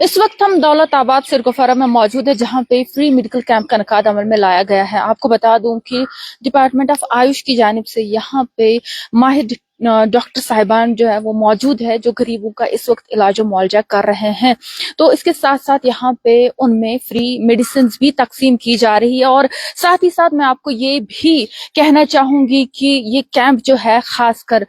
इस वक्त हम दौलताबाद सिरगुफारा में मौजूद है, जहां पे फ्री मेडिकल कैंप का इनकाद अमल में लाया गया है। आपको बता दूं कि डिपार्टमेंट ऑफ आयुष की जानिब से यहाँ पे माहिर डॉक्टर साहिबान जो है वो मौजूद है, जो गरीबों का इस वक्त इलाज मुआवजा कर रहे हैं। तो इसके साथ साथ यहाँ पे उनमें फ्री मेडिसिन भी तकसीम की जा रही है। और साथ ही साथ मैं आपको ये भी कहना चाहूंगी कि ये कैंप जो है, खासकर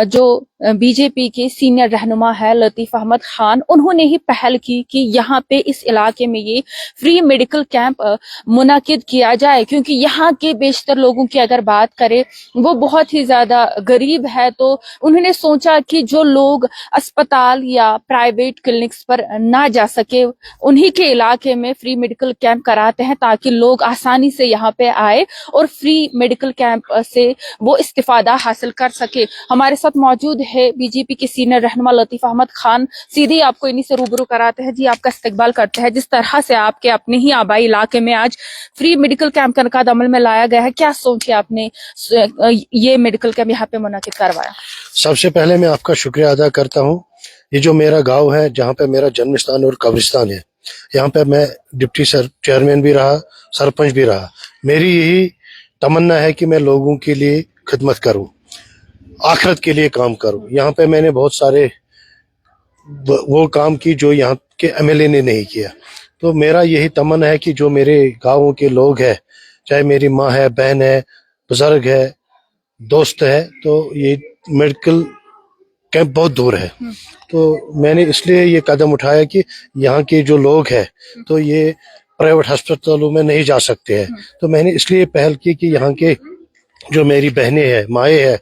जो बीजेपी के सीनियर रहनुमा है लतीफ अहमद खान, उन्होंने ही पहल की कि यहाँ पे इस इलाके में ये फ्री मेडिकल कैंप मुनाकिद किया जाए, क्योंकि यहाँ के बेशतर लोगों की अगर बात करें वो बहुत ही ज्यादा गरीब है। तो उन्होंने सोचा कि जो लोग अस्पताल या प्राइवेट क्लिनिक्स पर ना जा सके, उन्हीं के इलाके में फ्री मेडिकल कैंप कराते हैं, ताकि लोग आसानी से यहाँ पे आए और फ्री मेडिकल कैंप से वो इस्तिफादा हासिल कर सके। हमारे साथ मौजूद है बीजेपी के सीनियर रहनुमा लतीफ अहमद खान। सीधे आपको इन्हीं से रूबरू कराते हैं। जी, आपका इस्तकबाल करते हैं। जिस तरह से आपके अपने ही आबाई इलाके में आज फ्री मेडिकल कैंप का इनकाद अमल में लाया गया है, क्या सोच के आपने ये मेडिकल कैंप यहाँ पे मुनाकिद करवाया? सबसे पहले मैं आपका शुक्रिया अदा करता हूँ। ये जो मेरा गांव है, जहाँ पे मेरा जन्म स्थान और कब्रिस्तान है, यहाँ पे मैं डिप्टी चेयरमैन भी रहा, सरपंच भी रहा। मेरी यही तमन्ना है कि मैं लोगों के लिए खिदमत करूँ, आखिरत के लिए काम करूँ। यहाँ पे मैंने बहुत सारे वो काम की जो यहाँ के एमएलए ने नहीं किया। तो मेरा यही तमन्ना है कि जो मेरे गाँव के लोग हैं, चाहे मेरी माँ है, बहन है, बुजुर्ग है, दोस्त है, तो ये मेडिकल कैंप बहुत दूर है। तो मैंने इसलिए ये कदम उठाया कि यहाँ के जो लोग हैं तो ये प्राइवेट अस्पतालों में नहीं जा सकते हैं। तो मैंने इसलिए पहल की कि यहाँ के जो मेरी बहनें हैं, माएँ हैं,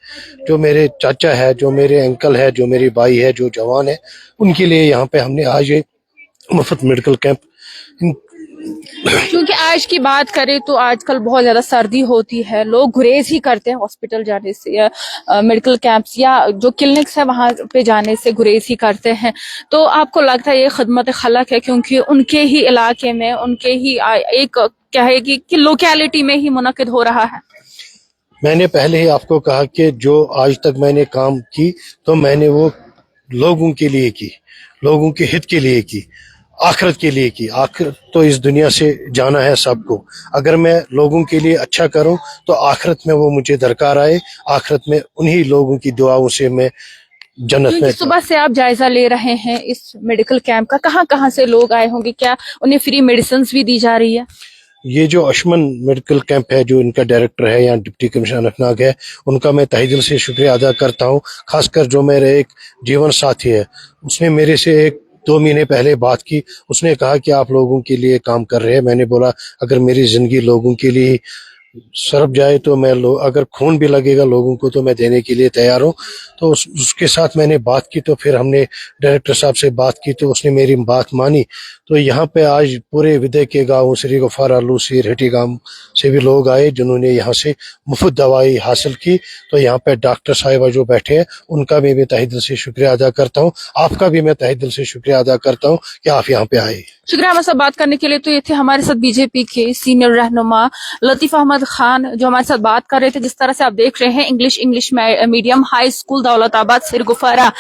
जो मेरे चाचा है, जो मेरे अंकल है, जो मेरी भाई है, जो जवान है, उनके लिए यहाँ पे हमने आज ये मुफ्त मेडिकल कैंप। क्योंकि आज की बात करें तो आजकल बहुत ज्यादा सर्दी होती है, लोग गुरेज ही करते हैं हॉस्पिटल जाने से या मेडिकल कैंप्स या जो क्लिनिक्स है वहां पे जाने से गुरेज ही करते हैं। तो आपको लगता है ये खिदमत खलक है, क्योंकि उनके ही इलाके में, उनके ही एक क्या है कि लोकेलिटी में ही मुनक्किद हो रहा है? मैंने पहले ही आपको कहा कि जो आज तक मैंने काम की तो मैंने वो लोगों के लिए की, लोगों के हित के लिए की, आखिरत के लिए की। आखिर तो इस दुनिया से जाना है सबको। अगर मैं लोगों के लिए अच्छा करूं तो आखिरत में वो मुझे दरकार आए, आखिरत में उन्हीं लोगों की दुआओं से मैं जन्नत में। सुबह से आप जायजा ले रहे हैं इस मेडिकल कैंप का, कहाँ कहाँ से लोग आए होंगे? क्या उन्हें फ्री मेडिसिन भी दी जा रही है? ये जो अशमन मेडिकल कैंप है, जो इनका डायरेक्टर है या डिप्टी कमिश्नर अनंतनाग है, उनका मैं तहे दिल से शुक्रिया अदा करता हूँ। खासकर जो मेरे एक जीवन साथी है, उसने मेरे से 1-2 महीने पहले बात की। उसने कहा कि आप लोगों के लिए काम कर रहे हैं। मैंने बोला अगर मेरी जिंदगी लोगों के लिए सरप जाए तो मैं अगर खून भी लगेगा लोगों को तो मैं देने के लिए तैयार हूँ। तो उसके साथ मैंने बात की। तो फिर हमने डायरेक्टर साहब से बात की तो उसने मेरी बात मानी। तो यहाँ पे आज पूरे विदय के गाँव सिरगुफारा, लूसीर, हेटी गांव से भी लोग आए जिन्होंने यहाँ से मुफ्त दवाई हासिल की। तो यहाँ पे डॉक्टर साहिबा जो बैठे हैं उनका भी मैं तहे दिल से शुक्रिया अदा करता हूँ। आपका भी मैं तहे दिल से शुक्रिया अदा करता हूँ कि आप यहाँ पे आए। शुक्रिया हमारे साथ बात करने के लिए। तो ये थे हमारे साथ बीजेपी के सीनियर रहनुमा लतीफ अहमद खान, जो हमारे साथ बात कर रहे थे। जिस तरह से आप देख रहे हैं English medium high school Daulatabad Sirgufara,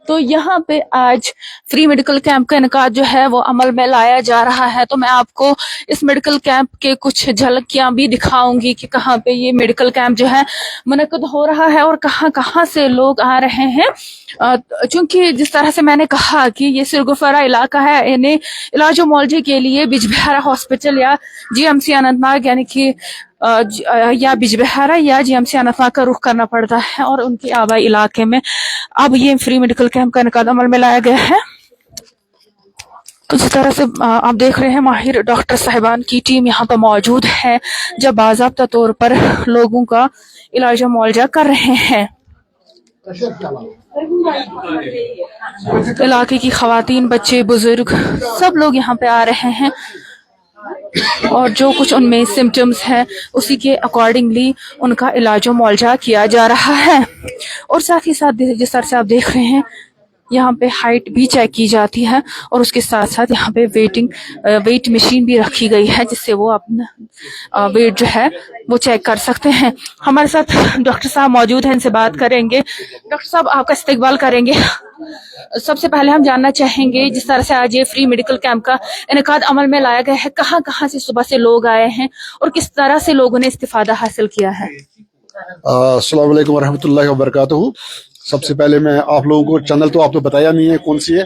तो यहाँ पे आज फ्री मेडिकल कैंप का इनकाद जो है वो अमल में लाया जा रहा है। तो मैं आपको इस मेडिकल कैंप के कुछ झलकियां भी दिखाऊंगी कि कहाँ पे ये मेडिकल कैंप जो है मुनक्किद हो रहा है और कहाँ कहाँ से लोग आ रहे हैं। चूंकि जिस तरह से मैंने कहा कि ये सिरगुफारा इलाका है, इन्हें इलाज मुआवजे के लिए बिजबिहारा हॉस्पिटल या जीएमसी अनंतनाग यानी कि या बिजबिहारा या जीएमसी अनंतनाग का रुख करना पड़ता है। और उनके आबाई इलाके में अब ये फ्री मेडिकल कैंप का इनकाद अमल में लाया गया है। तो जिस तरह से आप देख रहे हैं माहिर डॉक्टर साहिबान की टीम यहाँ पर मौजूद है, जब बाज़ाब्ता तौर पर लोगों का इलाज मुआवजा कर रहे हैं। इलाके की खवातीन, बच्चे, बुजुर्ग सब लोग यहाँ पे आ रहे हैं और जो कुछ उनमें सिम्टम्स हैं उसी के अकॉर्डिंगली उनका इलाज मुआवजा किया जा रहा है। और साथ ही साथ जिस तरह से आप देख रहे हैं यहाँ पे हाइट भी चेक की जाती है और उसके साथ साथ यहाँ पे वेट मशीन भी रखी गई है, जिससे वो अपना वेट जो है वो चेक कर सकते हैं। हमारे साथ डॉक्टर साहब मौजूद हैं, इनसे बात करेंगे। डॉक्टर साहब, आपका इस्तकबाल करेंगे। सबसे पहले हम जानना चाहेंगे जिस तरह से आज ये फ्री मेडिकल कैंप का इनेकाद अमल में लाया गया है, कहाँ कहाँ से सुबह से लोग आए हैं और किस तरह से लोगों ने इस्तिफादा हासिल किया है। अस्सलाम वालेकुम रहमतुल्लाहि व बरकातहू। सबसे पहले मैं आप लोगों को, चैनल तो आपने बताया नहीं है कौन सी है,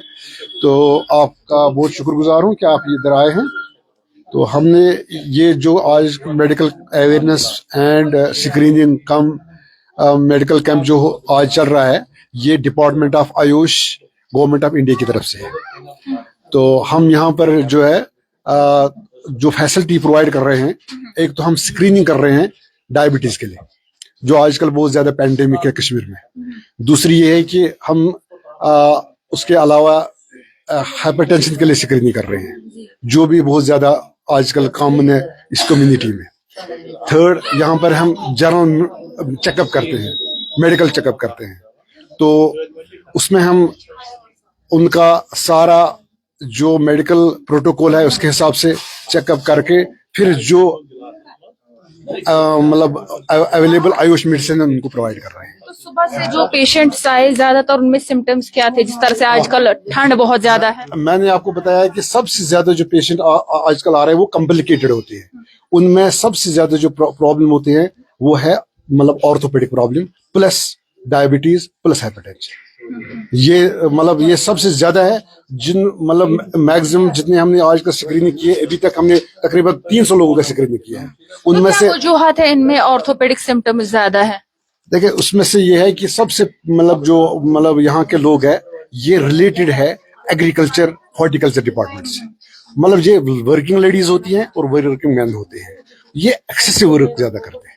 तो आपका बहुत शुक्रगुजार हूँ कि आप इधर आए हैं। तो हमने ये जो आज medical awareness and screening come medical camp जो आज चल रहा है, ये department of Ayush government of India की तरफ से है। तो हम यहाँ पर जो है जो फैसिलिटी प्रोवाइड कर रहे हैं, एक तो हम स्क्रीनिंग कर रहे हैं डायबिटीज के लिए, जो आजकल बहुत ज्यादा पैंडेमिक है कश्मीर में। दूसरी ये है कि हम उसके अलावा हाइपरटेंशन के लिए स्क्रीनिंग कर रहे हैं, जो भी बहुत ज्यादा आजकल कॉमन है इस कम्युनिटी में। थर्ड, यहाँ पर हम जनरल चेकअप करते हैं, मेडिकल चेकअप करते हैं, तो उसमें हम उनका सारा जो मेडिकल प्रोटोकॉल है उसके हिसाब से चेकअप करके फिर जो मतलब अवेलेबल आयुष मेडिसिन उनको प्रोवाइड कर रहे हैं। तो सुबह से जो पेशेंट्स आए, ज्यादातर उनमें सिम्टम्स क्या थे? जिस तरह से आजकल ठंड बहुत ज्यादा है, मैंने आपको बताया कि सबसे ज्यादा जो पेशेंट आजकल आ रहे हैं वो कॉम्प्लिकेटेड होते हैं। उनमें सबसे ज्यादा जो प्रॉब्लम होती है वो है मतलब orthopaedic problem plus diabetes plus hypertension. ये मतलब ये सबसे ज्यादा है। जिन मतलब मैक्सिमम जितने हमने आज का स्क्रीनिंग किए, अभी तक हमने तकरीबन 300 लोगों का स्क्रीनिंग किया है। उनमें से वजूहत है इनमें ऑर्थोपेडिक सिम्टम्स ज्यादा है। देखिए, उसमें से ये है कि सबसे मतलब जो मतलब यहाँ के लोग हैं ये रिलेटेड है एग्रीकल्चर हॉर्टिकल्चर डिपार्टमेंट से। मतलब ये वर्किंग लेडीज होती हैं और वर्किंग मैन होते हैं, ये एक्सेसिव वर्क ज्यादा करते हैं।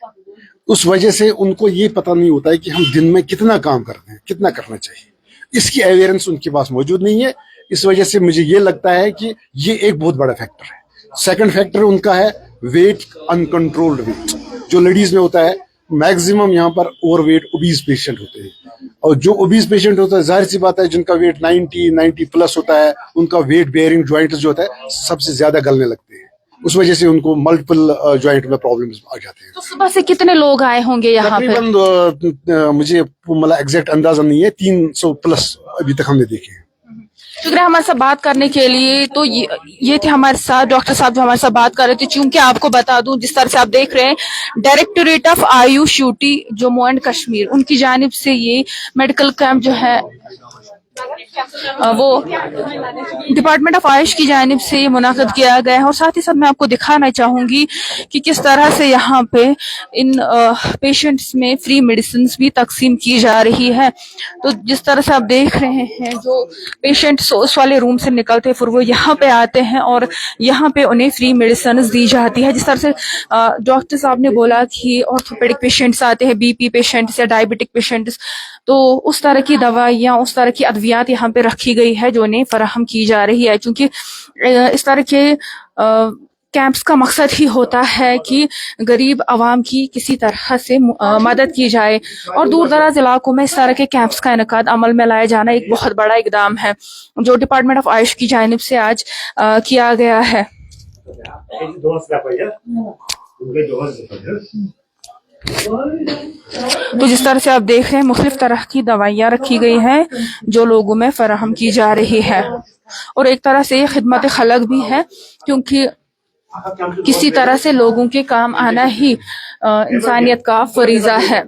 उस वजह से उनको ये पता नहीं होता है कि हम दिन में कितना काम करते हैं, कितना करना चाहिए। इसकी अवेयरनेस उनके पास मौजूद नहीं है। इस वजह से मुझे ये लगता है कि ये एक बहुत बड़ा फैक्टर है। सेकंड फैक्टर उनका है वेट, अनकंट्रोल्ड वेट जो लेडीज में होता है। मैक्सिमम यहाँ पर ओवरवेट ओबीज पेशेंट होते हैं, और जो ओबीज पेशेंट होता है जाहिर सी बात है जिनका वेट 90 प्लस होता है, उनका वेट बेयरिंग ज्वाइंट जो होता है सबसे ज्यादा गलने लगते हैं। उस वजह से उनको मल्टीपल ज्वाइंट में प्रॉब्लम्स आ जाते हैं। तो सुबह से कितने लोग आए होंगे यहाँ पे? तकरीबन मुझे मतलब एग्जैक्ट अंदाजा नहीं है, 300 प्लस अभी तक हमने देखे हैं। शुक्रिया हमारे साथ बात करने के लिए। तो ये थे हमारे साथ डॉक्टर साहब जो हमारे साथ बात कर रहे थे। चूंकि आपको बता दूं, जिस तरह से आप देख रहे हैं, directorate of Ayush UT Jammu and Kashmir, उनकी जानिब से ये मेडिकल कैंप जो है वो डिपार्टमेंट ऑफ आयुष की जानिब से ये मुनाकिद किया गया है। और साथ ही साथ मैं आपको दिखाना चाहूंगी कि किस तरह से यहाँ पे इन पेशेंट्स में फ्री मेडिसिन भी तकसीम की जा रही है। तो जिस तरह से आप देख रहे हैं, जो पेशेंट्स उस वाले रूम से निकलते फिर वो यहाँ पे आते हैं और यहाँ पे उन्हें फ्री मेडिसिन दी जाती है। जिस तरह से डॉक्टर साहब ने बोला कि ऑर्थोपेडिक पेशेंट्स आते हैं, बीपी पेशेंट्स या डायबिटिक पेशेंट्स, तो उस तरह की दवाइयाँ, उस तरह की अद्वियात यहाँ पे रखी गई है जो उन्हें फराहम की जा रही है। क्योंकि इस तरह के कैंप्स का मकसद ही होता है कि गरीब आवाम की किसी तरह से मदद की जाए, और दूर दराज इलाकों में इस तरह के कैंप्स का इनेकाद अमल में लाया जाना एक बहुत बड़ा इकदाम है जो डिपार्टमेंट ऑफ आयुष की जानिब से आज किया गया है। तो जिस तरह से आप देख रहे हैं, मुख्तलिफ तरह की दवाइयाँ रखी गई हैं जो लोगों में फराहम की जा रही है, और एक तरह से ये खिदमत खलक भी है, क्योंकि किसी तरह से लोगों के काम आना ही इंसानियत का फरीजा है।